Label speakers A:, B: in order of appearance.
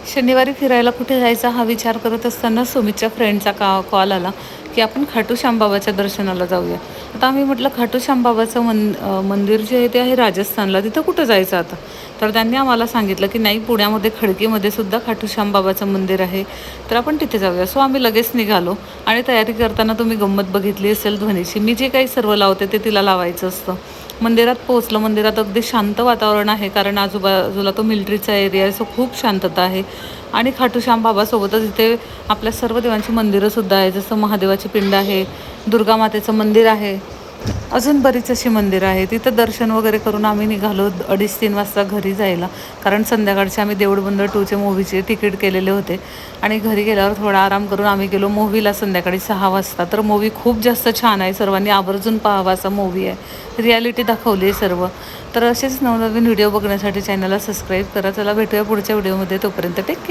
A: शनिवारी फिरायला कुठे जायचा हा विचार करत असताना सुमितच्या फ्रेंडचा कॉल आला की आपण खाटू श्याम बाबाच्या दर्शनाला जाऊया. आता आम्ही म्हटलं खाटू श्याम बाबाचं मंदिर जे आहे ते आहे राजस्थानला, तिथं कुठं जायचं आता. तर त्यांनी आम्हाला सांगितलं की नाही, पुण्यामध्ये खडकीमध्ये सुद्धा खाटू श्याम बाबाचं मंदिर आहे, तर आपण तिथे जाऊया. सो आम्ही लगेच निघालो आणि तयारी करताना तुम्ही गंमत बघितली असेल ध्वनीची. मी जे काही सर्व लावते ते तिला लावायचं असतं. मंदिरात पोहोचलं. मंदिरात अगदी शांत वातावरण आहे, कारण आजूबाजूला तो मिलिटरीचा एरिया आहे, सो खूप शांतता आहे. आणि खाटू श्याम बाबासोबतच इथे आपल्या सर्व देवांची मंदिरंसुद्धा आहे, जसं महादेवाची पिंड आहे, दुर्गा मातेचं मंदिर आहे, अजून बरीच अशी मंदिरं आहे. तिथं दर्शन वगैरे करून आम्ही निघालो 2:30-3 वाजता घरी जायला, कारण संध्याकाळचे आम्ही देऊळबंद 2चे मूव्हीचे तिकीट केलेले होते. आणि घरी गेल्यावर थोडा आराम करून आम्ही गेलो मूव्हीला संध्याकाळी 6 वाजता. तर मूव्ही खूप जास्त छान आहे, सर्वांनी आवर्जून पाहावा असा मूव्ही आहे. रियालिटी दाखवली आहे सर्व. तर असेच नवनवीन व्हिडिओ बघण्यासाठी चॅनलला सबस्क्राईब करा. चला भेटूया पुढच्या व्हिडिओमध्ये. तोपर्यंत टेक केअर.